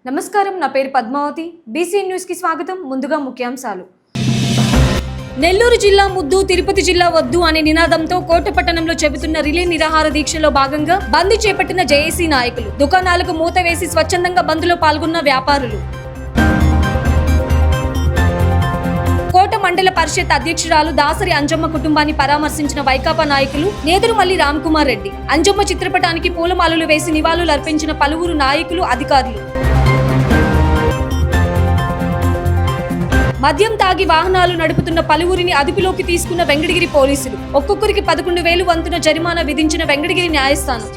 నమస్కారం, నా పేరు పద్మావతి. బీసీ న్యూస్ కి స్వాగతం. ముందుగా ముఖ్యాంశాలు. నెల్లూరు జిల్లా ముద్దు, తిరుపతి జిల్లా వద్దు అనే నినాదంతో కోటపట్టణంలో చెబుతున్న రిలే నిరాహార దీక్షలో భాగంగా బంద్ చేపట్టిన జేఏసీ నాయకులు. దుకాణాలకు మూత వేసి స్వచ్ఛందంగా బంద్లో పాల్గొన్న వ్యాపారులు. కోట మండల పరిషత్ అధ్యక్షురాలు దాసరి అంజమ్మ కుటుంబాన్ని పరామర్శించిన వైకాపా నాయకులు నేదురుమల్లి రామ్కుమార్ రెడ్డి. అంజమ్మ చిత్రపటానికి పూలమాలలు వేసి నివాళులు అర్పించిన పలువురు నాయకులు, అధికారులు. మద్యం తాగి వాహనాలు నడుపుతున్న పలువురిని అదుపులోకి తీసుకున్న వెంకటగిరి పోలీసులు. ఒక్కొక్కరికి 11,000 వంతున జరిమానా విధించిన వెంకటగిరి న్యాయస్థానం.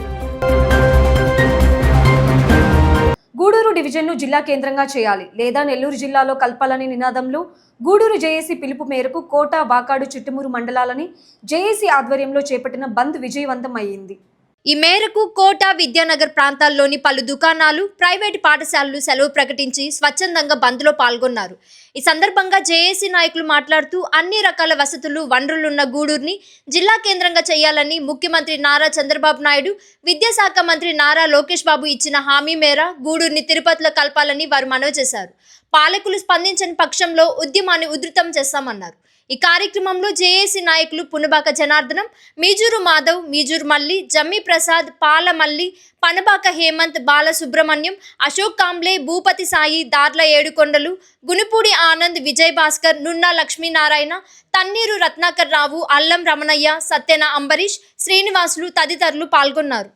గూడూరు డివిజన్ను జిల్లా కేంద్రంగా చేయాలి లేదా నెల్లూరు జిల్లాలో కల్పాలని నినాదంలో గూడూరు జేఏసీ పిలుపు మేరకు కోట, వాకాడు, చిట్టమూరు మండలాలని జేఏసీ ఆధ్వర్యంలో చేపట్టిన బంద్ విజయవంతం అయ్యింది. ఈ మేరకు కోట, విద్యానగర్ ప్రాంతాల్లోని పలు దుకాణాలు, ప్రైవేటు పాఠశాలలు సెలవు ప్రకటించి స్వచ్ఛందంగా బంద్లో పాల్గొన్నారు. ఈ సందర్భంగా జేఏసీ నాయకులు మాట్లాడుతూ అన్ని రకాల వసతులు, వనరులున్న గూడూరుని జిల్లా కేంద్రంగా చేయాలని ముఖ్యమంత్రి నారా చంద్రబాబు నాయుడు, విద్యాశాఖ మంత్రి నారా లోకేష్ బాబు ఇచ్చిన హామీ మేర గూడూరుని తిరుపతిలో కలపాలని వారు మనవి చేశారు. పాలకులు స్పందించని పక్షంలో ఉద్యమాన్ని ఉధృతం చేస్తామన్నారు. ఈ కార్యక్రమంలో జేఏసీ నాయకులు పునబాక జనార్దనం, మీజూరు మాధవ్, మీజూరు మల్లి, జమ్మి ప్రసాద్, పాలమల్లి, పనబాక హేమంత్, బాలసుబ్రహ్మణ్యం, అశోక్ కాంబ్లే, భూపతి సాయి, దార్ల ఏడుకొండలు, గునుపూడి ఆనంద్, విజయ్ భాస్కర్, నున్నా లక్ష్మీనారాయణ, తన్నీరు రత్నాకర్ రావు, అల్లం రమణయ్య, సత్యన అంబరీష్, శ్రీనివాసులు తదితరులు పాల్గొన్నారు.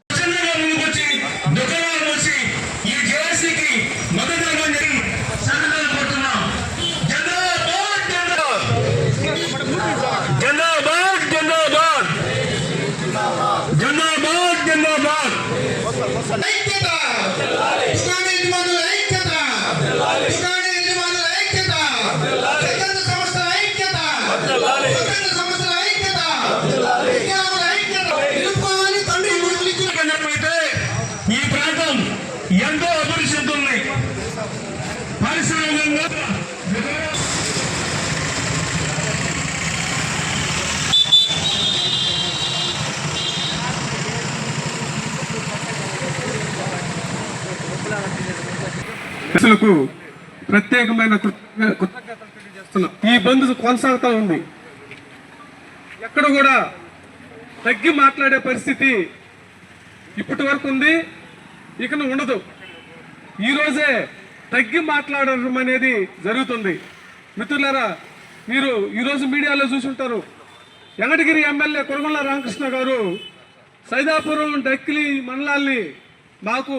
ఈ ప్రాంతం ఎంతో అభివృద్ధి చెందుతుంది. పరిశ్రమంగా ప్రత్యేకమైన కృతజ్ఞతలు తెలియజేస్తున్నాం. ఈ బంద్ కొనసాగుతూ ఉంది. ఎక్కడ కూడా తగ్గి మాట్లాడే పరిస్థితి ఇప్పటి వరకు ఉంది, ఇక ఉండదు. ఈరోజే తగ్గి మాట్లాడడం అనేది జరుగుతుంది. మిత్రులారా, మీరు ఈరోజు మీడియాలో చూసుంటారు, వెంకటగిరి ఎమ్మెల్యే కురగొండ్ల రామకృష్ణ గారు సైదాపురం, డక్కిలి మండలాల్ని మాకు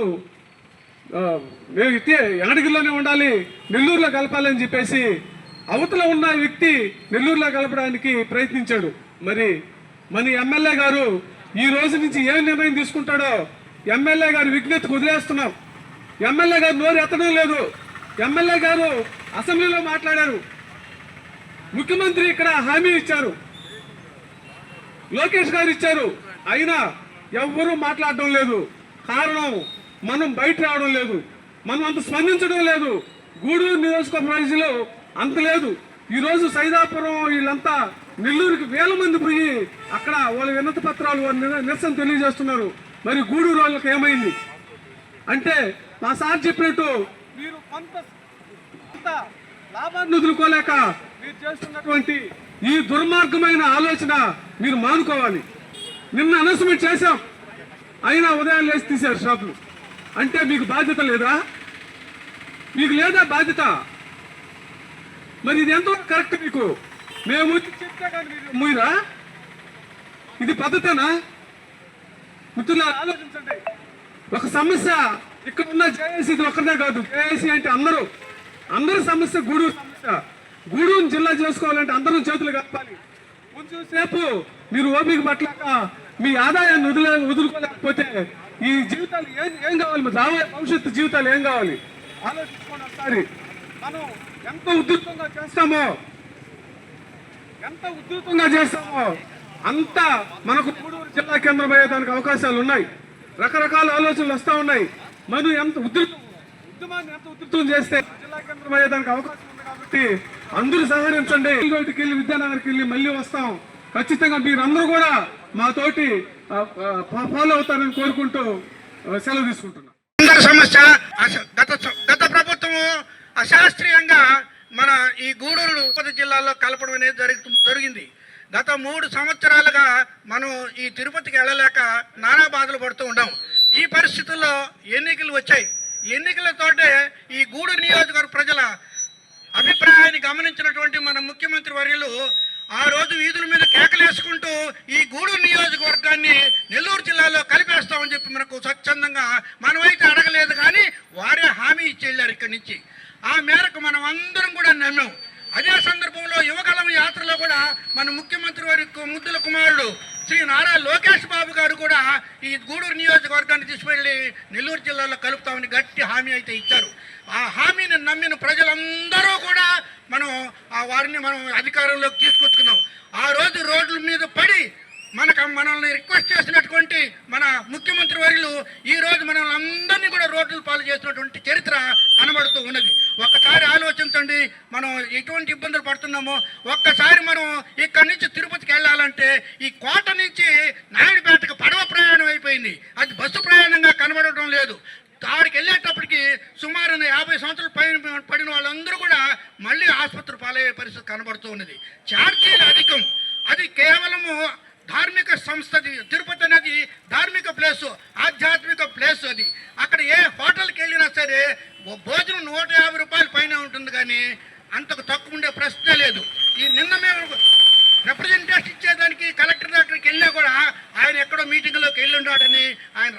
వెంకటగిరిలోనే ఉండాలి, నెల్లూరులో కలపాలని చెప్పేసి అవతల ఉన్న వ్యక్తి నెల్లూరులో కలపడానికి ప్రయత్నించాడు. మరి మన ఎమ్మెల్యే గారు ఈ రోజు నుంచి ఏ నిర్ణయం తీసుకుంటాడో ఎమ్మెల్యే గారు విజ్ఞతకు వదిలేస్తున్నాం. ఎమ్మెల్యే గారు నోరు ఎత్తడం లేదు. ఎమ్మెల్యే గారు అసెంబ్లీలో మాట్లాడారు, ముఖ్యమంత్రి ఇక్కడ హామీ ఇచ్చారు, లోకేష్ గారు ఇచ్చారు, అయినా ఎవ్వరూ మాట్లాడడం లేదు. కారణం మనం బయట రావడం లేదు, మనం అంత స్పందించడం లేదు. గూడూరు నియోజకవర్గ ప్రజలు అంత లేదు. ఈరోజు సైదాపురం వీళ్ళంతా నెల్లూరుకి 1000 మంది పోయి అక్కడ వాళ్ళ వినతి పత్రాలు, నిరసన తెలియజేస్తున్నారు. మరి గూడూరు వాళ్ళకి ఏమైంది అంటే, మా సార్ చెప్పినట్టు మీరు కొంత లాభాన్ని వదులుకోలేక మీరు చేస్తున్నటువంటి ఈ దుర్మార్గమైన ఆలోచన మీరు మానుకోవాలి. నిన్న అనౌన్స్మెంట్ చేశాం, అయినా ఉదయం లేచి తీశారు షాపులు. అంటే మీకు బాధ్యత లేదా? మీకు లేదా బాధ్యత? మరి ఇది ఎంతో కరెక్ట్? మీకు మేము చెప్తే కానీ మీరా? ఇది పద్ధతేనా? మిత్రులారా, ఆలోచించండి. ఒక సమస్య ఇక్కడ ఉన్న జేఏసీ ఒక్కదే కాదు. జేఏసీ అంటే అందరూ సమస్య. గూడూరు సమస్య. గూడూరు జిల్లా చేసుకోవాలంటే అందరూ చేతులు కలపాలి. కొంచెం సేపు మీరు ఓపిక పట్టలేక మీ ఆదాయాన్ని వదులుకోలేకపోతే ఈ జీవితాలు ఏం కావాలి? రాబోయే భవిష్యత్తు జీవితాలు ఏం కావాలి? ఆలోచించుకోండి ఒకసారి. మనం ఎంత ఉధృతంగా చేస్తామో అంతా మనకు గూడూరు జిల్లా కేంద్రం అయ్యేదానికి అవకాశాలు ఉన్నాయి. రకరకాల ఆలోచనలు వస్తూ ఉన్నాయి. మనం ఉద్యమాన్ని ఎంత ఉధృతం చేస్తే జిల్లా కేంద్రం అయ్యేదానికి అవకాశం ఉంది. కాబట్టి అందరూ సహకరించండి. రోడ్డుకి వెళ్ళి విద్యానగర్కి వెళ్ళి మళ్ళీ వస్తాం. ఖచ్చితంగా మీరందరూ కూడా మాతోటి ఫాలో అవుతారని కోరుకుంటూ సెలవు తీసుకుంటున్నాం. సమస్య గత ప్రభుత్వము అశాస్త్రీయంగా మన ఈ గూడూరు తిరుపతి జిల్లాలో కలపడం అనేది జరిగింది. గత 3 సంవత్సరాలుగా మనం ఈ తిరుపతికి వెళ్ళలేక నానా బాధలు పడుతూ ఉన్నాం. ఈ పరిస్థితుల్లో ఎన్నికలు వచ్చాయి. ఎన్నికలతోటే ఈ గూడూరు నియోజకవర్గ ప్రజల అభిప్రాయాన్ని గమనించినటువంటి మన ముఖ్యమంత్రి వర్యులు ఆ రోజు వీధుల మీద కేకలేసుకుంటూ ఈ గూడూరు నియోజకవర్గాన్ని నెల్లూరు జిల్లాలో కలిపేస్తామని చెప్పి మనకు స్వచ్ఛందంగా మనమైతే అడగలేదు, కానీ వారే హామీ ఇచ్చి వెళ్ళారు ఇక్కడి నుంచి. ఆ మేరకు మనం అందరం కూడా నమ్మాం. అదే సందర్భంలో యువగలం యాత్రలో కూడా మన ముఖ్యమంత్రి వారి ముద్దుల కుమారుడు శ్రీ నారా లోకేష్ బాబు గారు కూడా ఈ గూడూరు నియోజకవర్గాన్ని తీసుకెళ్లి నెల్లూరు జిల్లాలో కలుపుతామని గట్టి హామీ అయితే ఇచ్చారు. ఆ హామీని నమ్మిన ప్రజలందరూ కూడా వారిని మనం అధికారంలోకి తీసుకొచ్చుకున్నాం. ఆ రోజు రోడ్ల మీద పడి మనల్ని రిక్వెస్ట్ చేసినటువంటి మన ముఖ్యమంత్రి వర్యులు ఈ రోజు మనల్ని అందరినీ కూడా రోడ్లు పాలు చేసినటువంటి చరిత్ర కనబడుతూ ఉన్నది. ఒక్కసారి ఆలోచించండి, మనం ఎటువంటి ఇబ్బందులు పడుతున్నామో. ఒక్కసారి మనం ఇక్కడి నుంచి తిరుపతికి వెళ్ళాలంటే ఈ కోట నుంచి నాయుడుపేటకు పడవ ప్రయాణం అయిపోయింది. అది బస్సు ప్రయాణంగా కనబడటం లేదు. ఆడికి వెళ్ళేటప్పటికి సుమారు 50 సంవత్సరాల పైన పడిన వాళ్ళందరూ కూడా మళ్ళీ ఆసుపత్రి పాలయ్యే పరిస్థితి కనబడుతూ ఉన్నది. ఛార్జీలు అధికం. అది కేవలము ధార్మిక సంస్థ. తిరుపతి అనేది ధార్మిక ప్లేసు, ఆధ్యాత్మిక ప్లేసు. అది అక్కడ ఏ హోటల్కి వెళ్ళినా సరే భోజనం 150 రూపాయల పైన ఉంటుంది, కానీ అంతకు తక్కువ ఉండే ప్రశ్నే లేదు. ఈ నిన్న మేము రిప్రజెంటేషన్ ఇచ్చేదానికి కలెక్టర్ దగ్గరికి వెళ్ళినా కూడా ఆయన ఎక్కడో మీటింగ్లోకి వెళ్ళి ఉన్నాడని, ఆయన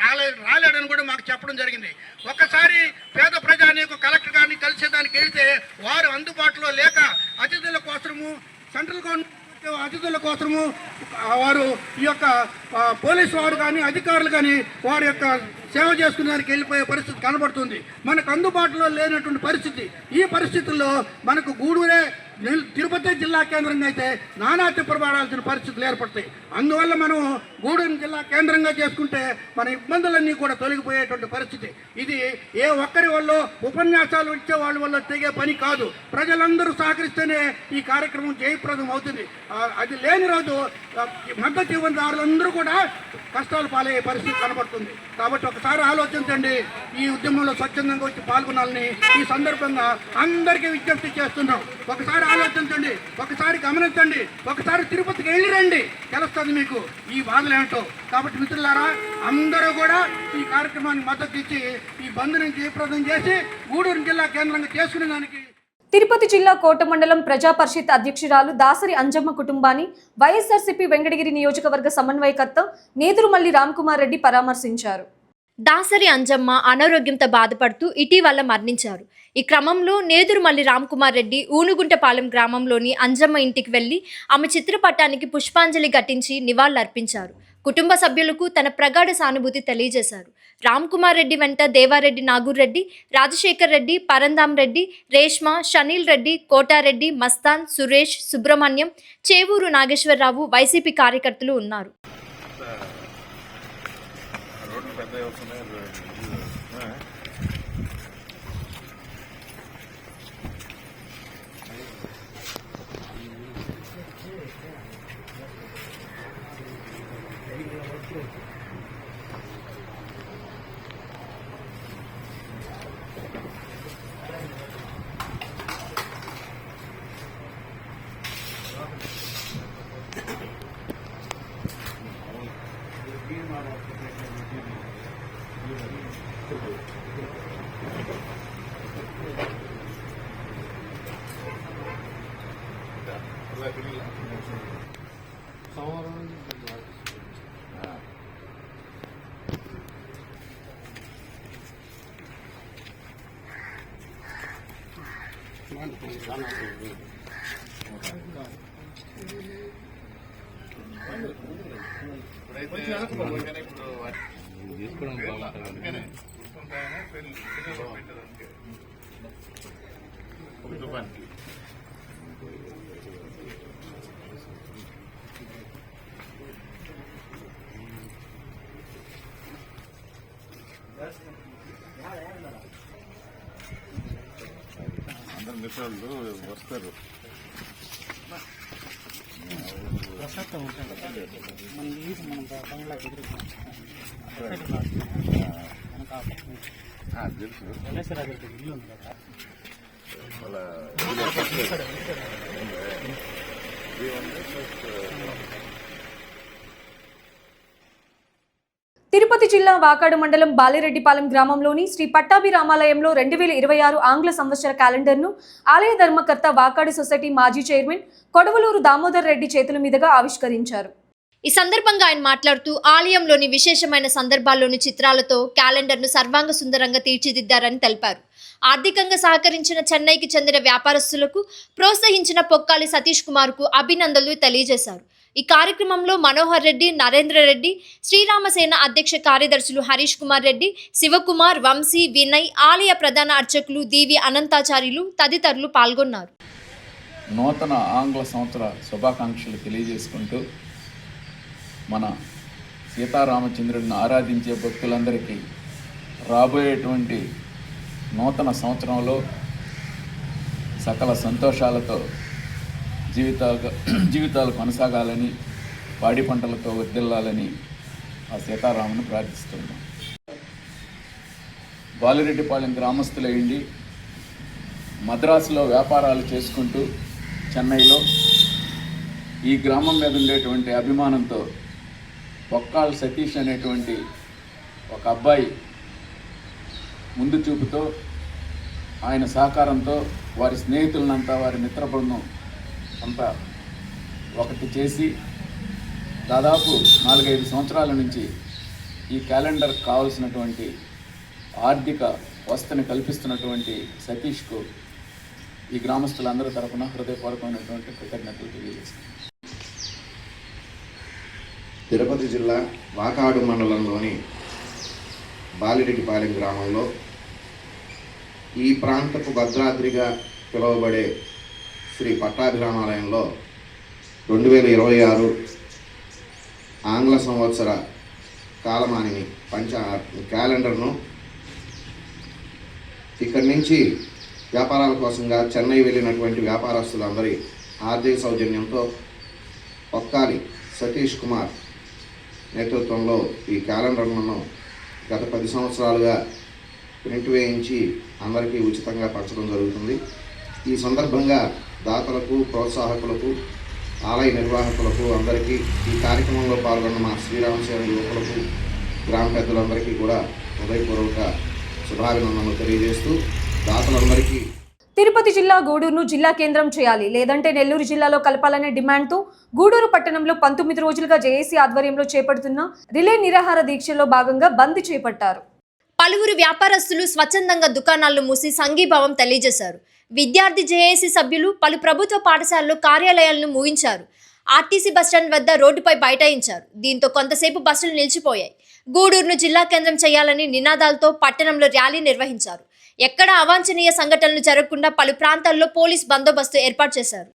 రాలేడని కూడా మాకు చెప్పడం జరిగింది. ఒక్కసారి పేద ప్రజానీకు కలెక్టర్ గారిని కలిసేదానికి వెళ్తే వారు అందుబాటులో లేక అతిథుల కోసము, సెంట్రల్ గవర్నమెంట్ అతిథుల కోసము వారు ఈ యొక్క పోలీసు వారు కానీ అధికారులు కానీ వారి యొక్క సేవ చేసుకునేదానికి వెళ్ళిపోయే పరిస్థితి కనబడుతుంది. మనకు అందుబాటులో లేనటువంటి పరిస్థితి. ఈ పరిస్థితుల్లో మనకు గూడూరే తిరుపతి జిల్లా కేంద్రంగా అయితే నానా తిప్పబడాల్సిన పరిస్థితులు ఏర్పడతాయి. అందువల్ల మనం గూడూరు జిల్లా కేంద్రంగా చేసుకుంటే మన ఇబ్బందులన్నీ కూడా తొలగిపోయేటువంటి పరిస్థితి. ఇది ఏ ఒక్కరి వల్ల ఉపన్యాసాలు ఇచ్చే వాళ్ళ వల్ల తెగే పని కాదు. ప్రజలందరూ సహకరిస్తేనే ఈ కార్యక్రమం జయప్రదం అవుతుంది. అది లేని రోజు మద్దతు ఇవ్వని దారులందరూ కూడా కష్టాలు పాలయ్యే పరిస్థితి కనబడుతుంది. కాబట్టి ఒకసారి ఆలోచించండి. ఈ ఉద్యమంలో స్వచ్ఛందంగా వచ్చి పాల్గొనాలని ఈ సందర్భంగా అందరికీ విజ్ఞప్తి చేస్తున్నాం. ఒకసారి ఆలోచించండి, ఒకసారి గమనించండి, ఒకసారి తిరుపతికి వెళ్ళి రండి, తెలుస్తుంది మీకు ఈ బాధలు ఏమిటో. కాబట్టి మిత్రులారా, అందరూ కూడా ఈ కార్యక్రమాన్ని మద్దతు ఇచ్చి ఈ బంద్ నుంచి జయప్రదం చేసి గూడూరు జిల్లా కేంద్రంగా చేసుకునే దానికి. తిరుపతి జిల్లా కోట మండలం ప్రజా పరిషత్ అధ్యక్షురాలు దాసరి అంజమ్మ కుటుంబాన్ని వైఎస్ఆర్సీపీ వెంకటగిరి నియోజకవర్గ సమన్వయకర్త నేదురుమల్లి రామ్కుమార్ రెడ్డి పరామర్శించారు. దాసరి అంజమ్మ అనారోగ్యంతో బాధపడుతూ ఇటీవల మరణించారు. ఈ క్రమంలో నేదురుమల్లి రామ్కుమార్ రెడ్డి ఊనుగుంటపాలెం గ్రామంలోని అంజమ్మ ఇంటికి వెళ్లి ఆమె చిత్రపటానికి పుష్పాంజలి ఘటించి నివాళులర్పించారు. కుటుంబ సభ్యులకు తన ప్రగాఢ సానుభూతి తెలియజేశారు. రామ్కుమార్ రెడ్డి వెంట దేవారెడ్డి నాగూర్ రెడ్డి, రాజశేఖర్ రెడ్డి, పరంధాం రెడ్డి, రేష్మ, షనీల్ రెడ్డి, కోటారెడ్డి, మస్తాన్, సురేష్, సుబ్రహ్మణ్యం, చేవూరు నాగేశ్వరరావు వైసీపీ కార్యకర్తలు ఉన్నారు. అందరు మిత్రులు వస్తారు. తిరుపతి జిల్లా వాకాడు మండలం బాలిరెడ్డిపాలెం గ్రామంలోని శ్రీ పట్టాభి రామాలయంలో 2026 ఆంగ్ల సంవత్సర క్యాలెండర్ను ఆలయ ధర్మకర్త వాకాడు సొసైటీ మాజీ చైర్మన్ కొడవలూరు దామోదర్ రెడ్డి చేతుల మీదుగా ఆవిష్కరించారు. ఈ సందర్భంగా ఆయన మాట్లాడుతూ ఆలయంలోని విశేషమైన సందర్భాల్లోని చిత్రాలతో క్యాలెండర్ను సర్వాంగ సుందరంగా తీర్చిదిద్దారని తెలిపారు. ఆర్థికంగా సహకరించిన చెన్నైకి చెందిన వ్యాపారస్తులకు ప్రోత్సహించిన పొక్కాలి సతీష్ కుమార్కు అభినందనలు తెలియజేశారు. ఈ కార్యక్రమంలో మనోహర్ రెడ్డి, నరేంద్ర రెడ్డి, శ్రీరామసేన అధ్యక్ష కార్యదర్శులు హరీష్ కుమార్ రెడ్డి, శివకుమార్, వంశీ, వినయ్, ఆలయ ప్రధాన అర్చకులు దీవి అనంతాచార్యులు తదితరులు పాల్గొన్నారు. నూతన ఆంగ్ల సంవత్సర శుభాకాంక్షలు తెలియజేసుకుంటూ మన సీతారామచంద్రుడిని ఆరాధించే భక్తులందరికీ రాబోయేటువంటి నూతన సంవత్సరంలో సకల సంతోషాలతో జీవితాలు కొనసాగాలని, పాడి పంటలతో వర్ధిల్లాలని ఆ సీతారాముని ప్రార్థిస్తున్నాం. బాలిరెడ్డిపాలెం గ్రామస్తులయ్యండి మద్రాసులో వ్యాపారాలు చేసుకుంటూ చెన్నైలో ఈ గ్రామం మీద ఉండేటువంటి అభిమానంతో పొక్కాల్ సతీష్ అనేటువంటి ఒక అబ్బాయి ముందు చూపుతో ఆయన సహకారంతో వారి స్నేహితులనంతా, వారి మిత్ర బృందం అంతా ఒకటి చేసి దాదాపు 4-5 సంవత్సరాల నుంచి ఈ క్యాలెండర్ కావాల్సినటువంటి ఆర్థిక వసతిని కల్పిస్తున్నటువంటి సతీష్కు ఈ గ్రామస్తులందరి తరఫున హృదయపూర్వకమైనటువంటి కృతజ్ఞతలు తెలియజేస్తాను. తిరుపతి జిల్లా వాకాడు మండలంలోని బాలిరెడ్డిపాలెం గ్రామంలో ఈ ప్రాంతపు భద్రాద్రిగా పిలువబడే శ్రీ పట్టాభి రామాలయంలో 2026 ఆంగ్ల సంవత్సర కాలమానిని క్యాలెండర్ను ఇక్కడి నుంచి వ్యాపారాల కోసంగా చెన్నై వెళ్ళినటువంటి వ్యాపారస్తులందరి ఆర్థిక సౌజన్యంతో పొక్కాలి సతీష్ కుమార్ నేతృత్వంలో ఈ క్యాలెండర్లను గత 10 సంవత్సరాలుగా ప్రింట్ వేయించి అందరికీ ఉచితంగా పంచడం జరుగుతుంది. ఈ సందర్భంగా దాతలకు, ప్రోత్సాహకులకు, ఆలయ నిర్వాహకులకు అందరికీ, ఈ కార్యక్రమంలో పాల్గొన్న మా శ్రీరామసేన యువకులకు, గ్రామ పెద్దలందరికీ కూడా హృదయపూర్వక శుభాభినందనలు తెలియజేస్తూ దాతలందరికీ తిరుపతి జిల్లా గూడూరును జిల్లా కేంద్రం చేయాలి, లేదంటే నెల్లూరు జిల్లాలో కలపాలనే డిమాండ్తో గూడూరు పట్టణంలో 19 రోజులుగా జేఏసీ ఆధ్వర్యంలో చేపడుతున్న రిలే నిరాహార దీక్షలో భాగంగా బంద్ చేపట్టారు. పలువురు వ్యాపారస్తులు స్వచ్ఛందంగా దుకాణాలను మూసి సంఘీభావం తెలియజేశారు. విద్యార్థి జేఏసీ సభ్యులు పలు ప్రభుత్వ పాఠశాలలు, కార్యాలయాలను మూయించారు. ఆర్టీసీ బస్టాండ్ వద్ద రోడ్డుపై బైఠాయించారు. దీంతో కొంతసేపు బస్సులు నిలిచిపోయాయి. గూడూరును జిల్లా కేంద్రం చేయాలని నినాదాలతో పట్టణంలో ర్యాలీ నిర్వహించారు. ఎక్కడ అవాంఛనీయ సంఘటనలు జరగకుండా పలు ప్రాంతాల్లో పోలీస్ బందోబస్తు ఏర్పాటు చేశారు.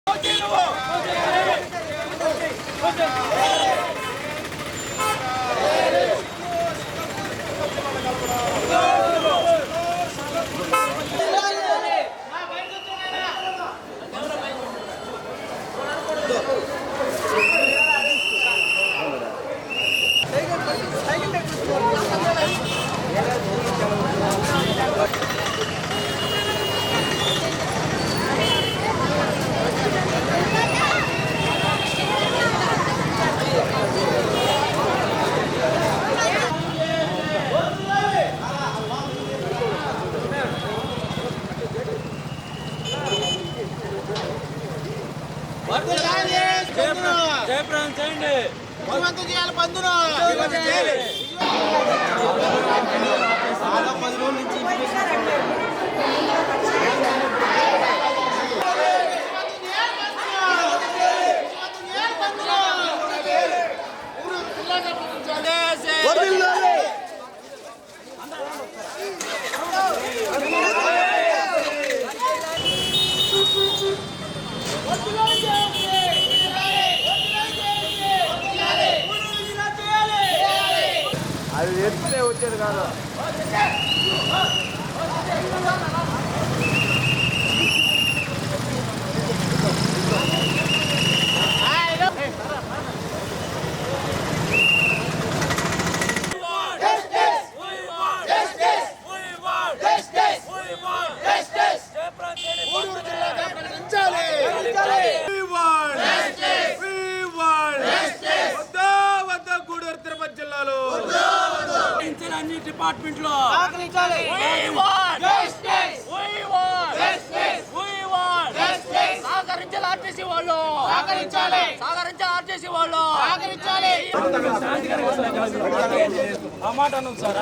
వచ్చేది కాదు. గూడూరు తిరుపతి జిల్లాలో అన్ని డిపార్ట్మెంట్లో సహకరించాలి ఆర్టీసీ వాళ్ళు, సహకరించాలి ఆర్టీసీ వాళ్ళు. ఆ మాట అన్నాం సార్.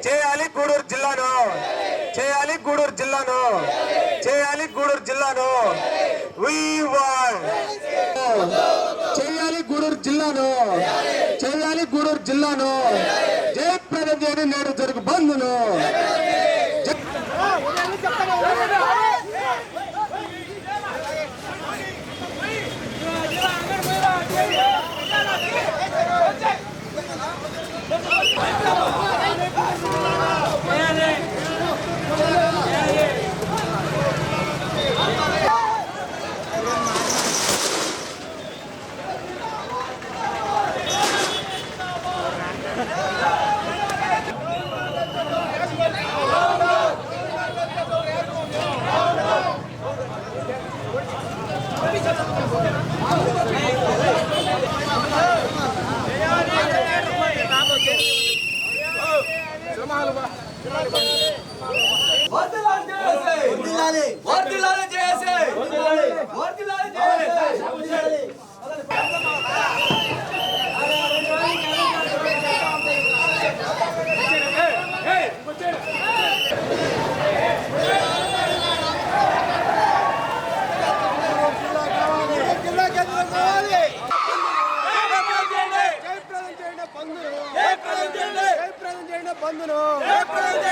చేయాలి గూడూరు జిల్లాను, చేయాలి గూడూరు జిల్లాను, చేయాలి గూడూరు జిల్లాను. చేయాలి గూడూరు జిల్లాను, చేయాలి గూడూరు జిల్లాను. జయప్రదం చేయని నేడు జరుగు బంధును.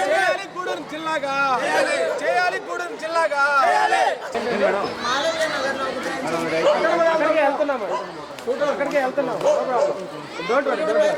చేయాలి గూడూరు జిల్లాగా, చేయాలి గూడూరు జిల్లాగా. అక్కడికే వెళ్తున్నాము. Don't worry, don't worry.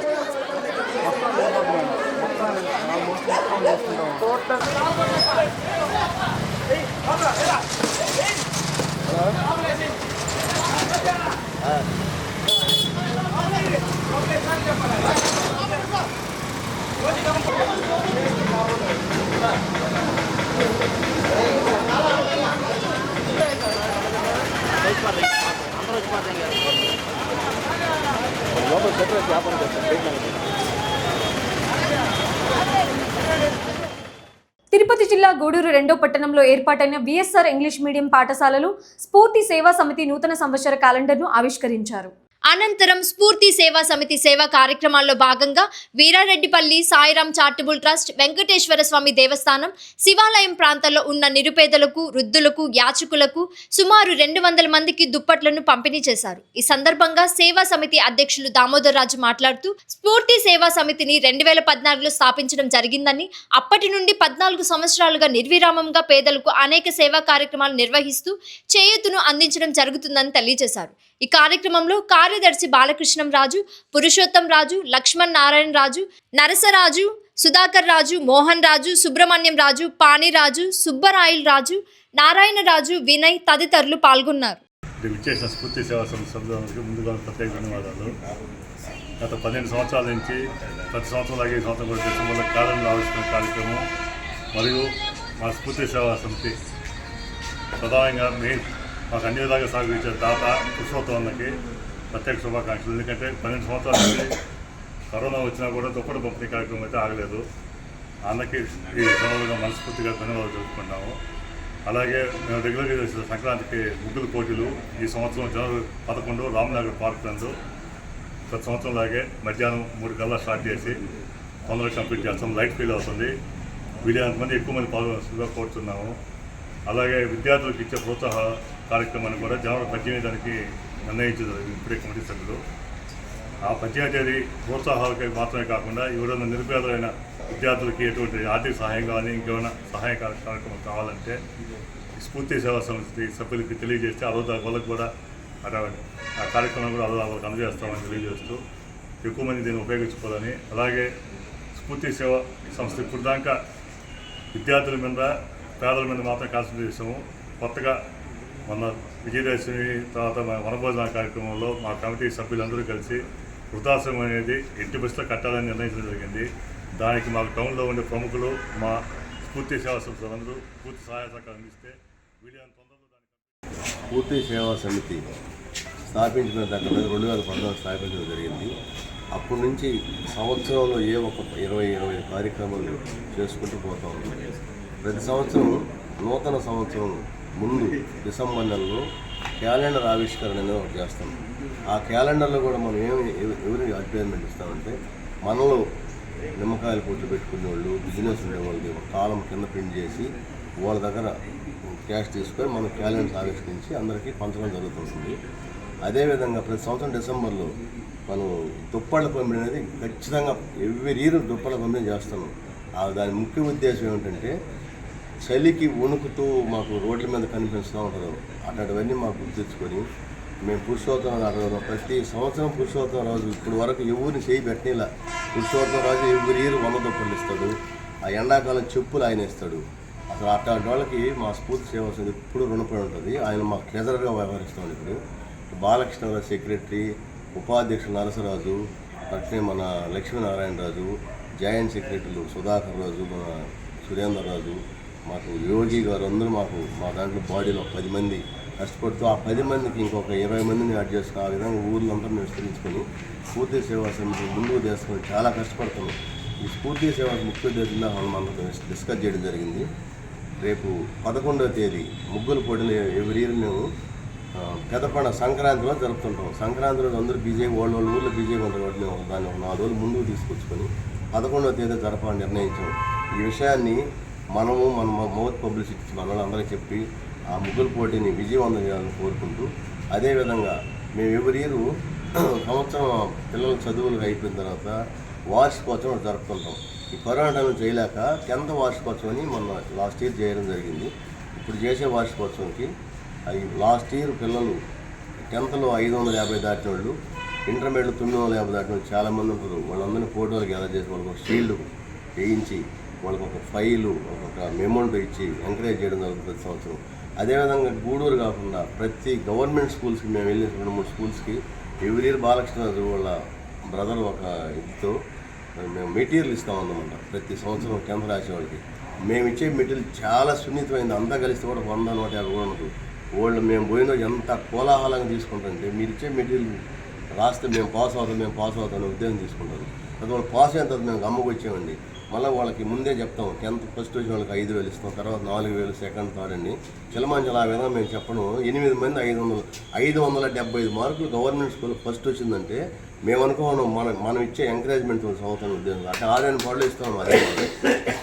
Tirupati జిల్లా గూడూరు 2వ పట్టణంలో ఏర్పాటైన విఎస్ఆర్ ఇంగ్లీష్ మీడియం పాఠశాలలు స్ఫూర్తి సేవా సమితి నూతన సంవత్సర క్యాలెండర్ను ఆవిష్కరించారు. అనంతరం స్ఫూర్తి సేవా సమితి సేవా కార్యక్రమాల్లో భాగంగా వీరారెడ్డిపల్లి సాయిరాం చారిటబుల్ ట్రస్ట్, వెంకటేశ్వర స్వామి దేవస్థానం, శివాలయం ప్రాంతాల్లో ఉన్న నిరుపేదలకు, వృద్ధులకు, యాచకులకు సుమారు 200 మందికి దుప్పట్లను పంపిణీ చేశారు. ఈ సందర్భంగా సేవా సమితి అధ్యక్షులు దామోదర్ రాజు మాట్లాడుతూ స్ఫూర్తి సేవా సమితిని 2014లో స్థాపించడం జరిగిందని, అప్పటి నుండి 14 సంవత్సరాలుగా నిర్విరామంగా పేదలకు అనేక సేవా కార్యక్రమాలు నిర్వహిస్తూ చేయూతను అందించడం జరుగుతుందని తెలియజేశారు. ఈ కార్యక్రమంలో కార్యదర్శి బాలకృష్ణం రాజు, పురుషోత్తం రాజు, లక్ష్మణ్ నారాయణ రాజు, నరసరాజు, సుధాకర్ రాజు, మోహన్ రాజు, సుబ్రహ్మణ్యం రాజు, పాణిరాజు, సుబ్బరాయల్ రాజు, నారాయణ రాజు, వినయ్ తదితరులు పాల్గొన్నారు. విచ్చేసిన స్ఫూర్తి సేవా సంస్థలకు ముందుగా ప్రత్యేక ధన్యవాదాలు. గత 12 సంవత్సరాల నుంచి ప్రతి సంవత్సరం లాగే ఈ సంవత్సరం కూడా డిసెంబర్లో క్యాలెండర్ ఆవిష్కరణ కార్యక్రమం మరియు మా స్ఫూర్తి సేవా సమితి ప్రధానంగా మాకు అన్ని విధాలుగా సహకరించే దాత పురుషోత్తమకి ప్రత్యేక శుభాకాంక్షలు. ఎందుకంటే 12 సంవత్సరాల నుంచి కరోనా వచ్చినా కూడా దుప్పటి పంపిణీ కార్యక్రమం అయితే ఆగలేదు. అన్నకి ఈ సందర్భంగా మనస్ఫూర్తిగా ధన్యవాదాలు తెలుపుకుంటాము. అలాగే మేము రెగ్యులర్గా చేసిన సంక్రాంతికి ముగ్గుల పోటీలు ఈ సంవత్సరం జనవరి 11 రామ్నగర్ పార్క్ నందు ప్రతి సంవత్సరం లాగే మధ్యాహ్నం 3 గంటల స్టార్ట్ చేసి తొందరగా కంప్లీట్ చేస్తాం. లైట్ ఫీల్ అవుతుంది. వీలైనంత మంది ఎక్కువ మంది పాల్గొనాల్సిందిగా కోరుతున్నాము. అలాగే విద్యార్థులకు ఇచ్చే ప్రోత్సాహ కార్యక్రమాన్ని కూడా జనవరి 18 దానికి నిర్ణయించారు ఇప్పుడే కమిటీ సభ్యులు. ఆ 18వ తేదీ ప్రోత్సాహాలకి మాత్రమే కాకుండా ఎవరైనా నిరుపేదలైన విద్యార్థులకి ఎటువంటి ఆర్థిక సహాయం కానీ ఇంకేమైనా సహాయ కార్యక్రమం కావాలంటే స్ఫూర్తి సేవా సంస్థ సభ్యులకి తెలియజేస్తే ఆ రోజు వాళ్ళకి కూడా ఆ కార్యక్రమం కూడా వాళ్ళకి అందజేస్తామని తెలియజేస్తూ ఎక్కువ మంది దీన్ని ఉపయోగించుకోవాలని, అలాగే స్ఫూర్తి సేవా సంస్థ ఇప్పుడు దాకా విద్యార్థుల మీద పేదల మీద మాత్రం కాన్సన్ట్రేట్ చేసాము. కొత్తగా మన విజయదశమి తర్వాత వనభోజన కార్యక్రమంలో మా కమిటీ సభ్యులందరూ కలిసి వృద్ధాశ్రమం అనేది ఎట్టి బస్సులో కట్టాలని నిర్ణయించడం జరిగింది. దానికి మాకు టౌన్లో ఉండే ప్రముఖులు మా స్ఫూర్తి సేవా సంస్థలందరూ పూర్తి సహాయ సహకారం అందిస్తే వీడియోని తొందరలో స్ఫూర్తి సేవా సమితి స్థాపించిన దగ్గర 2014 స్థాపించడం జరిగింది. అప్పటి నుంచి సంవత్సరంలో ఏ ఒక 20 కార్యక్రమాలు చేసుకుంటూ పోతా ఉన్నాం. ప్రతి సంవత్సరం నూతన సంవత్సరం ముందు డిసెంబర్ నెలలో క్యాలెండర్ ఆవిష్కరణ అనేది ఒకటి చేస్తాం. ఆ క్యాలెండర్లో కూడా మనం ఎవరికి అడ్వర్టైజ్మెంట్ ఇస్తామంటే మనలో నిమ్మకాయల పొట్లు పెట్టుకునే వాళ్ళు, బిజినెస్ ఉండే వాళ్ళకి ఒక కాలం కింద ప్రింట్ చేసి వాళ్ళ దగ్గర క్యాష్ తీసుకొని మనం క్యాలెండర్ ఆవిష్కరించి అందరికీ పంచడం జరుగుతుంది. అదేవిధంగా ప్రతి సంవత్సరం డిసెంబర్లో మనం దుప్పళ్ళ పంపిణీ అనేది ఖచ్చితంగా ఎవ్రీ ఇయర్ దుప్పళ్ళ పంపిణీ చేస్తాము. దాని ముఖ్య ఉద్దేశం ఏమిటంటే చలికి వణుకుతూ మాకు రోడ్ల మీద కనిపిస్తూ ఉంటారు. అట్లాంటివన్నీ మాకు గుర్తించుకొని మేము పురుషోత్తమ ప్రతి సంవత్సరం పురుషోత్తమ రోజు ఇప్పుడు వరకు ఎవరిని చేయి పెట్టిలా. పురుషోత్తమ రాజు ఎవ్రీ ఇయర్ 100 దుప్పట్లు ఇస్తాడు. ఆ ఎండాకాలం చెప్పులు ఆయన ఇస్తాడు. అసలు అట్లాంటి వాళ్ళకి మా స్ఫూర్తి సేవ ఎప్పుడు రుణపడి ఉంటుంది. ఆయన మాకు ట్రెజరర్గా వ్యవహరిస్తాడు. ఇప్పుడు బాలకృష్ణరావు సెక్రటరీ, ఉపాధ్యక్షుడు నరసరాజు, అట్లే మన లక్ష్మీనారాయణరాజు, జాయింట్ సెక్రటరీలు సుధాకర్ రాజు, మన సురేందర్ రాజు, మాకు యోగి గారు అందరూ మా దాంట్లో బాడీలో 10 మంది కష్టపడుతూ ఆ 10 మందికి ఇంకొక 20 మందిని యాడ్ చేసుకుని ఆ విధంగా ఊర్లంతా మేము విస్తరించుకొని స్ఫూర్తి సేవా సమితి ముందుకు తీసుకొని చాలా కష్టపడుతున్నాం. ఈ స్ఫూర్తి సేవా ముఖ్య ఉద్దేశంగా మనం డిస్కస్ చేయడం జరిగింది. రేపు 11వ తేదీ ముగ్గుల పోటీలు ఎవ్రీ ఇయర్ మేము పెదపండ సంక్రాంతిలో జరుపుతుంటాం. సంక్రాంతి రోజు అందరూ బిజీగా వాళ్ళ ఊళ్ళో బిజీగా ఉంటారు కాబట్టి మేము దాన్ని ఒక 4 రోజులు ముందుకు తీసుకొచ్చుకొని 11వ తేదీ జరపాలని నిర్ణయించాం. ఈ విషయాన్ని మనము మన మౌత్ పబ్లిసిటీ మన వాళ్ళందరికీ చెప్పి ఆ ముగ్గుల పోటీని విజయవంతం చేయాలని కోరుకుంటూ, అదేవిధంగా మేము ఎవ్రీ ఇయర్ సంవత్సరం పిల్లల చదువులు అయిపోయిన తర్వాత వార్షికోత్సవం జరుపుకుంటాం. ఈ కరోనా టైంలో చేయలేక 10వ వార్షికోత్సవం అని మొన్న లాస్ట్ ఇయర్ చేయడం జరిగింది. ఇప్పుడు చేసే వార్షికోత్సవంకి అవి లాస్ట్ ఇయర్ పిల్లలు 10th లో 550 దాటిన వాళ్ళు, ఇంటర్మీడియట్లో 950 దాటిన వాళ్ళు చాలామంది ఉంటారు. వాళ్ళందరినీ ఫోటోలు గ్యాదర్ చేసి వాళ్ళకి ఒక షీల్డ్ వేయించి వాళ్ళకి ఒక ఫైలు ఒక మెమోంటో ఇచ్చి ఎంకరేజ్ చేయడం జరుగుతుంది ప్రతి సంవత్సరం. అదేవిధంగా గూడూరు కాకుండా ప్రతి గవర్నమెంట్ స్కూల్స్కి మేము వెళ్ళిన 2-3 స్కూల్స్కి ఎవ్రీ ఇయర్ బాలకృష్ణరాజు వాళ్ళ బ్రదర్ ఒక ఇదితో మేము మెటీరియల్ ఇస్తామన్నమాట. ప్రతి సంవత్సరం 10th రాసే వాళ్ళకి మేము ఇచ్చే మెటీరియల్ చాలా సున్నితమైంది. అంతా కలిస్తే కూడా 100-150 కూడా ఉండదు. వాళ్ళు మేము పోయిన ఎంత కోలాహలంగా తీసుకుంటారంటే మీరు ఇచ్చే మెటీరియల్ రాస్తే మేము పాస్ అవుతాం ఉద్యోగం తీసుకుంటారు. అది వాళ్ళు పాస్ అయిన తర్వాత మేము గమ్మకు వచ్చామండి. మళ్ళీ వాళ్ళకి ముందే చెప్తాం 10th ఫస్ట్ వచ్చిన వాళ్ళకి 5,000 ఇస్తాం, తర్వాత 4,000 సెకండ్ థర్డ్ అండి. చిలమంచలు ఆ విధంగా మేము చెప్పడం 8 మంది 575 మార్కులు గవర్నమెంట్ స్కూల్ ఫస్ట్ వచ్చిందంటే మేము అనుకోవడం మనం ఇచ్చే ఎంకరేజ్మెంట్ సంవత్సరం ఉద్యోగం అట్లా ఆదాయం పాటలు ఇస్తాం. అదే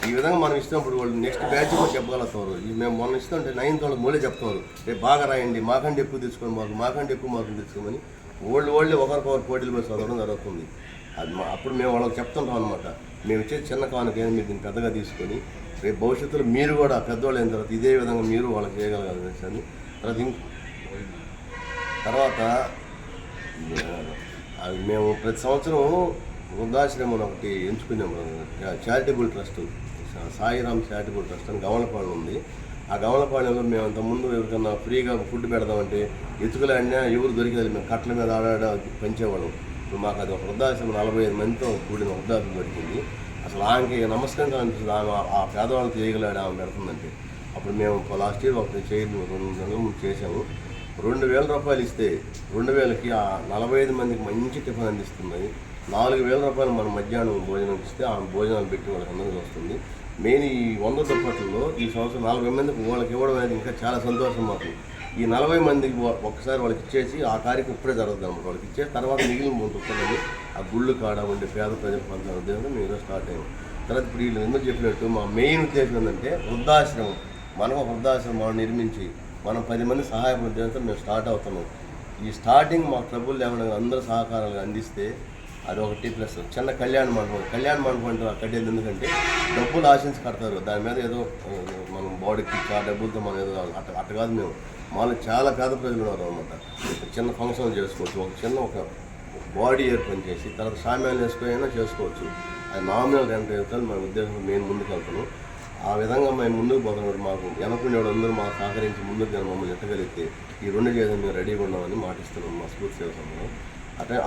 ఈ విధంగా మనం ఇచ్చినప్పుడు వాళ్ళు నెక్స్ట్ బ్యాచ్ కూడా చెప్పగలుగుతారు. మేము మొన్న ఇస్తుంటే 9th వాళ్ళకి మూలే చెప్తారు, రేపు బాగా రాయండి, మాకంటే ఎక్కువ తీసుకోండి, మాకంటే ఎక్కువ మార్కులు తీసుకోమని వాళ్ళే ఒకరికొకరు పోటీలు పోయి చదవడం జరుగుతుంది. అది అప్పుడు మేము వాళ్ళకి చెప్తుంటాం అనమాట. మేము ఇచ్చే చిన్న కానుకైనా మీరు దీన్ని పెద్దగా తీసుకొని రేపు భవిష్యత్తులో మీరు కూడా పెద్దవాళ్ళు అయిన తర్వాత ఇదే విధంగా మీరు వాళ్ళకి చేయగలగాలి విషయాన్ని. తర్వాత మేము ప్రతి సంవత్సరం వృద్ధాశ్రమం ఒకటి ఎంచుకున్నాము. Charitable trust, Sairam charitable trust అని గమలపాలెం ఉంది. ఆ గమలపాలెంలో మేము అంతకుముందు ఎవరికన్నా ఫ్రీగా ఫుడ్ పెడదామంటే ఎత్తుకులాడినా ఎవరు దొరికేది మేము కట్టల మీద ఆడాడ పెంచేవాళ్ళం. ఇప్పుడు మాకు అది ఒక వృద్ధాశ్రమం 45 మందితో కూడిన వృద్ధాశ్రమం దొరికింది. అసలు ఆమెకి నమస్కరించాలనిపిస్తుంది. ఆమె ఆ పేదవాళ్ళకి చేయగలాడు ఆమె పెడుతుందంటే. అప్పుడు మేము లాస్ట్ ఇయర్ ఒకటి చేయడం 2 నెలల ముందు చేసాము. 2,000 రూపాయలు ఇస్తే 2,000కి ఆ 45 మందికి మంచి టిఫిన్ అందిస్తుంది. 4,000 రూపాయలు మనం మధ్యాహ్నం భోజనం ఇస్తే ఆ భోజనాలు పెట్టి వాళ్ళకి అందరికీ వస్తుంది. మెయిన్ ఈ 100 దుప్పట్లలో ఈ సంవత్సరం 40 మందికి వాళ్ళకి ఇవ్వడం అనేది ఇంకా చాలా సంతోషం మాకు. ఈ 40 మందికి ఒక్కసారి వాళ్ళకి ఇచ్చేసి ఆ కార్యక్రమం ఇప్పుడే జరుగుతుంది అన్నమాట. వాళ్ళకి ఇచ్చేసి తర్వాత మిగిలిన దుప్పట్లని ఆ గుళ్ళు కాడ ఉండే పేద ప్రజలకు పంచాలి ఉద్దేశంతో మేము ఈరోజు స్టార్ట్ అయ్యాము. తర్వాత ఇప్పుడు వీళ్ళు ఎందుకు చెప్పినట్టు మా మెయిన్ ఉద్దేశం ఏంటంటే వృద్ధాశ్రమం. మనం వృద్ధాశ్రమం నిర్మించి మనం 10 మంది సహాయ ఉద్దేశంతో మేము స్టార్ట్ అవుతున్నాం. ఈ స్టార్టింగ్ మా క్లబ్బులు లేకుండా అందరూ సహకారాలు అందిస్తే అది ఒకటి ప్లస్. చిన్న కళ్యాణ మండపం అంటే కట్టేది ఎందుకంటే డబ్బులు ఆశించి కడతారు, దాని మీద ఏదో మనం బాడీకి ఆ డబ్బులతో మనం ఏదో అట్ట కాదు. మేము మాలో చాలా పేద ప్రజలు ఉన్నారు అనమాట. చిన్న ఫంక్షన్ చేసుకోవచ్చు, ఒక బాడీ ఏర్పాటు చేసి తర్వాత సామ్యాలు వేసుకుని చేసుకోవచ్చు. అది నామినల్ రెంట్ అవుతారు. మన ఉద్దేశం మేము ముందుకు వెళ్తున్నాం. ఆ విధంగా మేము ముందుకు పోతున్నాడు. మాకు వెనకుండేవాడు అందరూ మాకు సహకరించి ముందుకు మమ్మల్ని ఎట్టగలిగితే ఈ 2 చేయడం మేము రెడీగా ఉన్నామని మాటిస్తున్నాం మా స్ఫూర్తి సేవ సంఘం.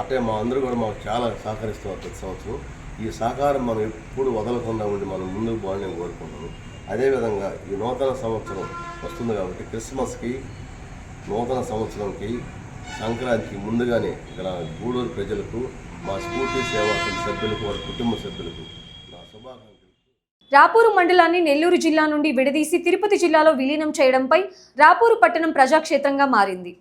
అట్టే మా అందరూ కూడా మాకు చాలా సహకరిస్తున్నారు ప్రతి సంవత్సరం. ఈ సహకారం మనం ఎప్పుడు వదలకుండా ఉండి మనం ముందుకు పోవాలని కోరుకుంటున్నాను. అదేవిధంగా ఈ నూతన సంవత్సరం వస్తుంది కాబట్టి క్రిస్మస్కి, నూతన సంవత్సరంకి, సంక్రాంతికి ముందుగానే ఇక్కడ గూడూరు ప్రజలకు, మా స్ఫూర్తి సేవా సభ్యులకు, వారి కుటుంబ సభ్యులకు నా శుభాకాంక్షలు. రాపూరు మండలాన్ని నెల్లూరు జిల్లా నుండి విడదీసి తిరుపతి జిల్లాలో విలీనం చేయడంపై రాపూరు పట్టణం ప్రజాక్షేత్రంగా మారింది.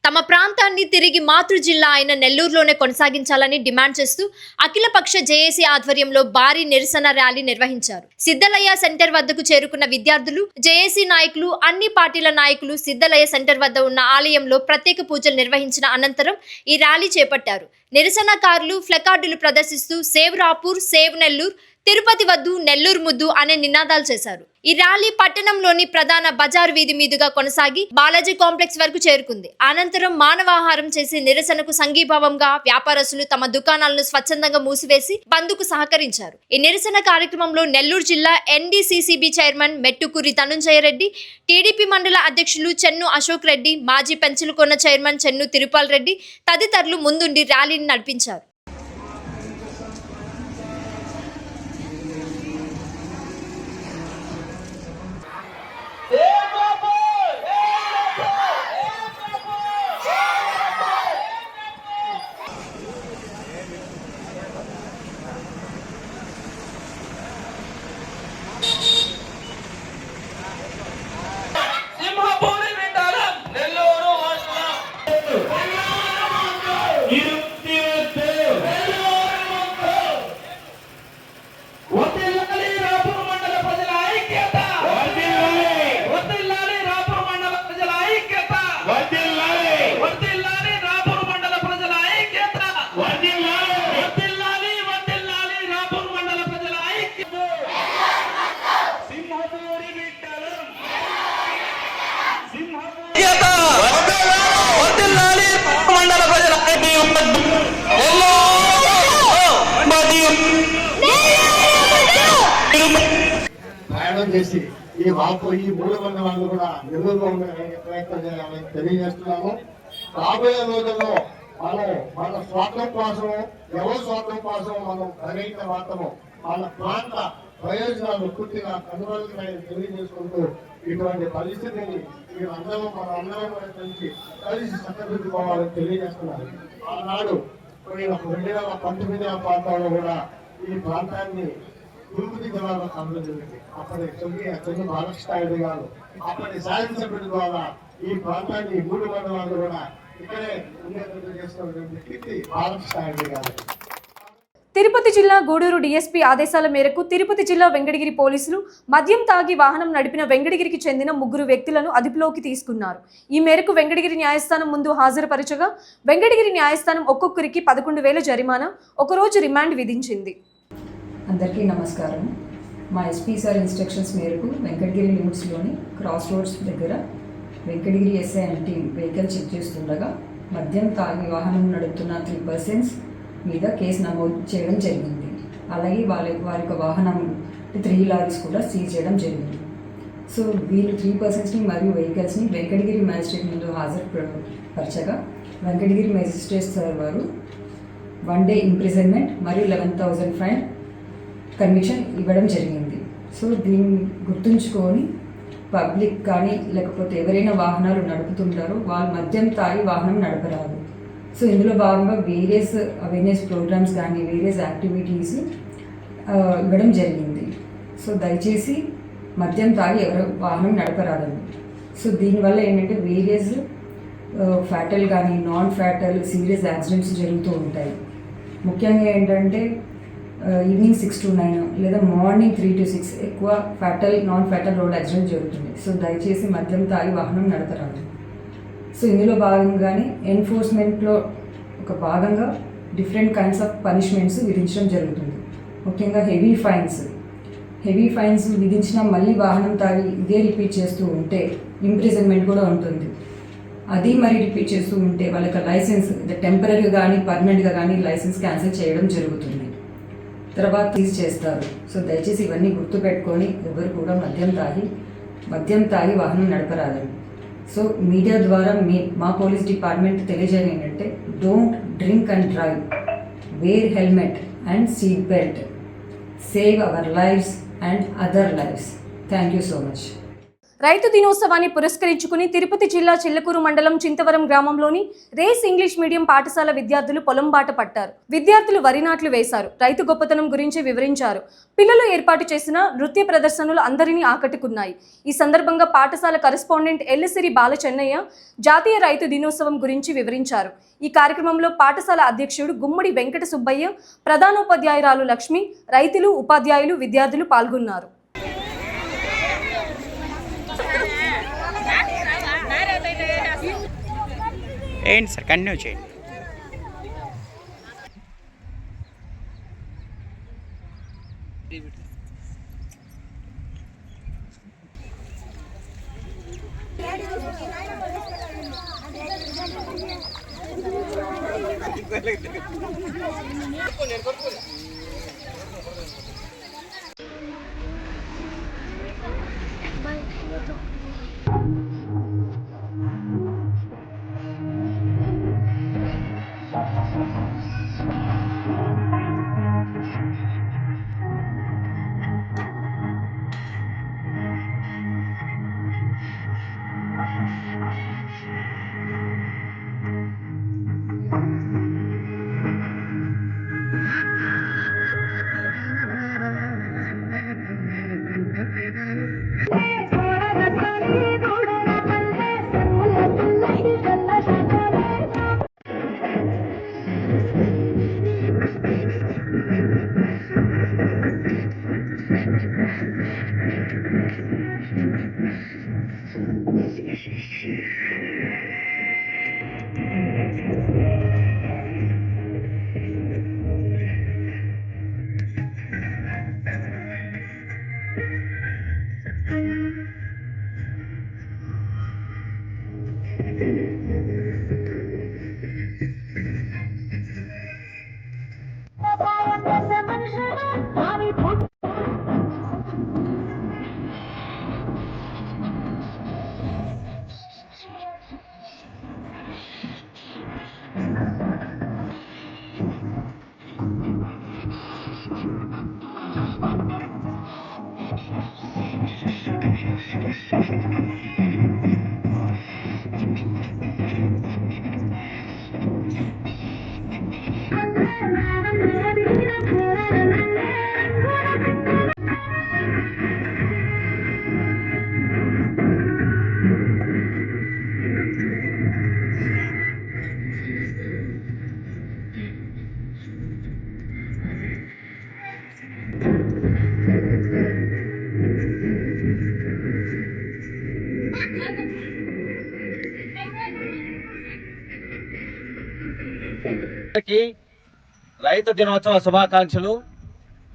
తమ ప్రాంతాన్ని తిరిగి మాతృ జిల్లా అయిన నెల్లూరులోనే కొనసాగించాలని డిమాండ్ చేస్తూ అఖిలపక్ష జేఏసీ ఆధ్వర్యంలో భారీ నిరసన ర్యాలీ నిర్వహించారు. సిద్ధలయ్య సెంటర్ వద్దకు చేరుకున్న విద్యార్థులు, జేఏసీ నాయకులు, అన్ని పార్టీల నాయకులు సిద్ధలయ్య సెంటర్ వద్ద ఉన్న ఆలయంలో ప్రత్యేక పూజలు నిర్వహించిన అనంతరం ఈ ర్యాలీ చేపట్టారు. నిరసనకారులు ఫ్లెకార్డులు ప్రదర్శిస్తూ సేవ్ రాపూర్, సేవ్ నెల్లూరు, తిరుపతి వద్దు, నెల్లూరు ముద్దు అనే నినాదాలు చేశారు. ఈ ర్యాలీ పట్టణంలోని ప్రధాన బజారు వీధి మీదుగా కొనసాగి బాలాజీ కాంప్లెక్స్ వరకు చేరుకుంది. అనంతరం మానవాహారం చేసి నిరసనకు సంఘీభావంగా వ్యాపారస్తులు తమ దుకాణాలను స్వచ్ఛందంగా మూసివేసి బంద్కు సహకరించారు. ఈ నిరసన కార్యక్రమంలో నెల్లూరు జిల్లా NDCCB చైర్మన్ మెట్టుకూరి ధనుంజయ రెడ్డి, టీడీపీ మండల అధ్యక్షులు చెన్ను అశోక్ రెడ్డి, మాజీ పెంచులకొన్న చైర్మన్ చెన్ను తిరుపాల్ రెడ్డి తదితరులు ముందుండి ర్యాలీని నడిపించారు. ప్రయాణం చేసి ఈ 3 మండలాలు కూడా నెల్లూరులో ఉండడానికి ప్రయత్నం చేయాలని తెలియజేస్తున్నాము. రాబోయే రోజుల్లో మన స్వార్థం కోసం, ఎవరి స్వార్థం కోసం మనం అనేక మాత్రము మన ప్రాంత ప్రయోజనాలు పూర్తిగా కనుగొనాలని తెలియజేసుకుంటూ ఇటువంటి పరిస్థితిని మీరందరూ అందరం కలిసి చక్కదిద్దుకోవాలని తెలియజేస్తున్నారు. ఆనాడు 2019 ప్రాంతంలో కూడా ఈ ప్రాంతాన్ని తిరుపతి జిల్లాలో కలవడం జరిగింది. అప్పటి చెల్లి బాలకృష్ణ గారు అప్పటి శాసనసభ్యుడి ద్వారా ఈ ప్రాంతాన్ని 3 మండలాలు కూడా ఇక్కడే ఉండేటట్టు చేస్తున్నటువంటి కీర్తి బాలకృష్ణ గారు. తిరుపతి జిల్లా గూడూరు డీఎస్పీ ఆదేశాల మేరకు తిరుపతి జిల్లా వెంకటగిరి పోలీసులు మద్యం తాగి వాహనం నడిపిన వెంకటగిరికి చెందిన 3 వ్యక్తులను అదుపులోకి తీసుకున్నారు. ఈ మేరకు వెంకటగిరి న్యాయస్థానం ముందు హాజరుపరచగా వెంకటగిరి న్యాయస్థానం ఒక్కొక్కరికి 11,000 జరిమానా, 1 రోజు రిమాండ్ విధించింది. అందరికీ నమస్కారం. మా ఎస్పీ సార్ ఇన్స్ట్రక్షన్స్ మేరకు వెంకటగిరి లిమిట్స్లోని క్రాస్ రోడ్స్ దగ్గర వెంకటగిరి ఎస్ఐ అంటీ వెహికల్ చెక్ చేస్తుండగా మద్యం తాగి వాహనం నడుపుతున్న 3 persons మీద కేసు నమోదు చేయడం జరిగింది. అలాగే వారి వాహనం 3 లారీస్ కూడా సీజ్ చేయడం జరిగింది. సో వీళ్ళు 3 personsని మరియు వెహికల్స్ని వెంకటగిరి మ్యాజిస్ట్రేట్ ముందు హాజరుపరచగా వెంకటగిరి మ్యాజిస్ట్రేట్ సార్ వారు 1 day ఇంప్రిజన్మెంట్ మరియు 11,000 ఫైన్ కన్విక్షన్ ఇవ్వడం జరిగింది. సో దీన్ని గుర్తుంచుకొని పబ్లిక్ కానీ లేకపోతే ఎవరైనా వాహనాలు నడుపుతుంటారో వాళ్ళు మద్యం తాగి వాహనం నడపరాదు. సో ఇందులో భాగంగా వేరియస్ అవేర్నెస్ ప్రోగ్రామ్స్ కానీ వేరియస్ యాక్టివిటీస్ ఇవ్వడం జరిగింది. సో దయచేసి మద్యం తాగి ఎవరు వాహనం నడపరాదండి. సో దీనివల్ల ఏంటంటే వేరియస్ ఫ్యాటల్ కానీ నాన్ ఫ్యాటల్ సీరియస్ యాక్సిడెంట్స్ జరుగుతూ ఉంటాయి. ముఖ్యంగా ఏంటంటే ఈవినింగ్ 6 to 9 లేదా మార్నింగ్ 3 to 6 ఎక్కువ fatal non fatal road accident జరుగుతుంది. సో దయచేసి మద్యం తాగి వాహనం నడపరాదు. సో ఇందులో భాగంగానే ఎన్ఫోర్స్మెంట్లో ఒక భాగంగా డిఫరెంట్ కైండ్స్ ఆఫ్ పనిష్మెంట్స్ విధించడం జరుగుతుంది. ముఖ్యంగా హెవీ ఫైన్స్ విధించిన మళ్ళీ వాహనం తాగి ఇదే రిపీట్ చేస్తూ ఉంటే ఇంప్రిజన్మెంట్ కూడా ఉంటుంది. అది మరి రిపీట్ చేస్తూ ఉంటే వాళ్ళకి లైసెన్స్ టెంపరీగా కానీ పర్మనెంట్గా కానీ లైసెన్స్ క్యాన్సిల్ చేయడం జరుగుతుంది. తర్వాత సీజ్ చేస్తారు. సో దయచేసి ఇవన్నీ గుర్తుపెట్టుకొని ఎవరు కూడా మద్యం తాగి వాహనం నడపరాదని. సో మీడియా ద్వారా మా పోలీస్ డిపార్ట్మెంట్ తెలియజేయడం ఏంటంటే, don't drink and drive, wear helmet and seat belt, save our lives and other lives. Thank you so much. రైతు దినోత్సవాన్ని పురస్కరించుకుని తిరుపతి జిల్లా చిల్లకూరు మండలం చింతవరం గ్రామంలోని రేస్ ఇంగ్లీష్ మీడియం పాఠశాల విద్యార్థులు పొలం బాట పట్టారు. విద్యార్థులు వరి నాట్లు వేశారు. రైతు గొప్పతనం గురించి వివరించారు. పిల్లలు ఏర్పాటు చేసిన నృత్య ప్రదర్శనలు అందరినీ ఆకట్టుకున్నాయి. ఈ సందర్భంగా పాఠశాల కరెస్పాండెంట్ ఎల్లసిరి బాలచెన్నయ్య జాతీయ రైతు దినోత్సవం గురించి వివరించారు. ఈ కార్యక్రమంలో పాఠశాల అధ్యక్షుడు గుమ్మడి వెంకట సుబ్బయ్య, ప్రధానోపాధ్యాయురాలు లక్ష్మి, రైతులు, ఉపాధ్యాయులు, విద్యార్థులు పాల్గొన్నారు. ఏంటి సార్, కంటిన్యూ చేయండి. రైతు దినోత్సవ శుభాకాంక్షలు.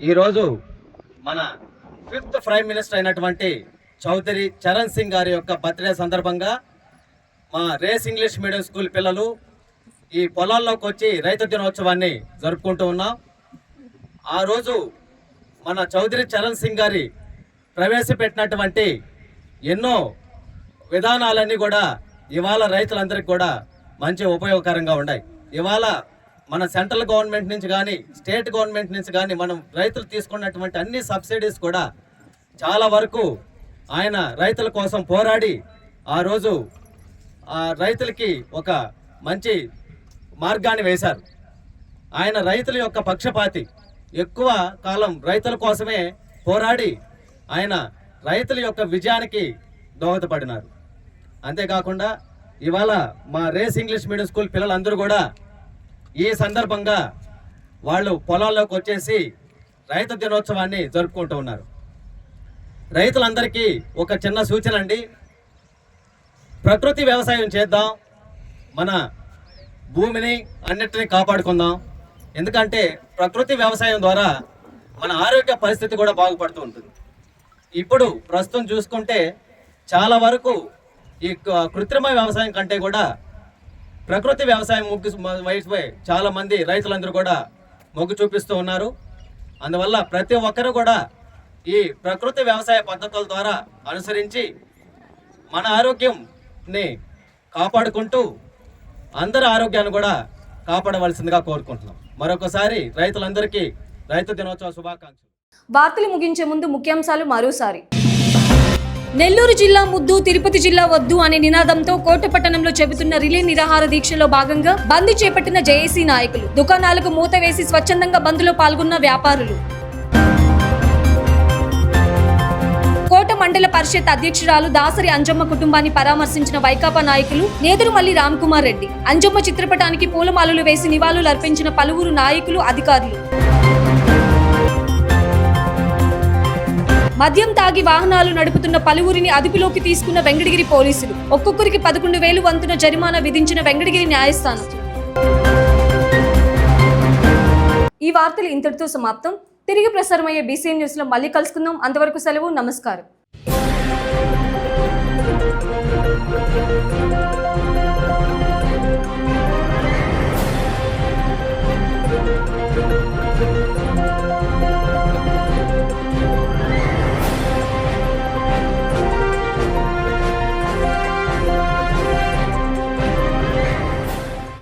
ఈరోజు మన 5th ప్రైమ్ మినిస్టర్ అయినటువంటి చౌదరి చరణ్ సింగ్ గారి యొక్క బర్త్డే సందర్భంగా మా రేస్ ఇంగ్లీష్ మీడియం స్కూల్ పిల్లలు ఈ పొలాల్లోకి వచ్చి రైతు దినోత్సవాన్ని జరుపుకుంటూ ఉన్నాం. ఆ రోజు మన చౌదరి చరణ్ సింగ్ గారి ప్రవేశపెట్టినటువంటి ఎన్నో విధానాలన్నీ కూడా ఇవాళ రైతులందరికీ కూడా మంచి ఉపయోగకరంగా ఉన్నాయి. ఇవాళ మన సెంట్రల్ గవర్నమెంట్ నుంచి కానీ స్టేట్ గవర్నమెంట్ నుంచి కానీ మనం రైతులు తీసుకున్నటువంటి అన్ని సబ్సిడీస్ కూడా చాలా వరకు ఆయన రైతుల కోసం పోరాడి ఆ రోజు రైతులకి ఒక మంచి మార్గాన్ని వేశారు. ఆయన రైతుల యొక్క పక్షపాతి, ఎక్కువ కాలం రైతుల కోసమే పోరాడి ఆయన రైతుల యొక్క విజయానికి దోహదపడినారు. అంతేకాకుండా ఇవాళ మా రేస్ ఇంగ్లీష్ మీడియం స్కూల్ పిల్లలందరూ కూడా ఈ సందర్భంగా వాళ్ళు పొలాల్లోకి వచ్చేసి రైతు దినోత్సవాన్ని జరుపుకుంటూ ఉన్నారు. రైతులందరికీ ఒక చిన్న సూచన అండి, ప్రకృతి వ్యవసాయం చేద్దాం, మన భూమిని అన్నిటినీ కాపాడుకుందాం. ఎందుకంటే ప్రకృతి వ్యవసాయం ద్వారా మన ఆరోగ్య పరిస్థితి కూడా బాగుపడుతూ ఉంటుంది. ఇప్పుడు ప్రస్తుతం చూసుకుంటే చాలా వరకు ఈ కృత్రిమ వ్యవసాయం కంటే కూడా ప్రకృతి వ్యవసాయం వైపుపై చాలామంది రైతులందరూ కూడా మొగ్గు చూపిస్తూ ఉన్నారు. అందువల్ల ప్రతి ఒక్కరూ కూడా ఈ ప్రకృతి వ్యవసాయ పద్ధతుల ద్వారా అనుసరించి మన ఆరోగ్యంని కాపాడుకుంటూ అందరి ఆరోగ్యాన్ని కూడా కాపాడవలసిందిగా కోరుకుంటున్నాం. మరొకసారి రైతులందరికీ రైతు దినోత్సవ శుభాకాంక్షలు. వార్తలు ముగించే ముందు ముఖ్యాంశాలు మరోసారి. నెల్లూరు జిల్లా ముద్దు, తిరుపతి జిల్లా వద్దు అనే నినాదంతో కోటపట్టణంలో చెబుతున్న రిలే నిరాహార దీక్షలో భాగంగా బంద్ చేపట్టిన జేఏసీ నాయకులు. దుకాణాలకు మూత వేసి స్వచ్ఛందంగా బంద్లో పాల్గొన్న వ్యాపారులు. కోట మండల పరిషత్ అధ్యక్షురాలు దాసరి అంజమ్మ కుటుంబాన్ని పరామర్శించిన వైకాపా నాయకులు నేదురుమల్లి రామ్కుమార్ రెడ్డి. అంజమ్మ చిత్రపటానికి పూలమాలలు వేసి నివాళులు అర్పించిన పలువురు నాయకులు, అధికారులు. మద్యం తాగి వాహనాలు నడుపుతున్న పలువురిని అదుపులోకి తీసుకున్న వెంకటగిరి పోలీసులు. ఒక్కొక్కరికి 11,000 వంతున జరిమానా విధించిన వెంకటగిరి న్యాయస్థానం. ఈ వార్తలు ఇంతటితో సమాప్తం. తిరిగి ప్రసారమయ్యే బీసీఎన్ న్యూస్లో మళ్ళీ కలుసుకుందాం. అంతవరకు సెలవు. నమస్కారం.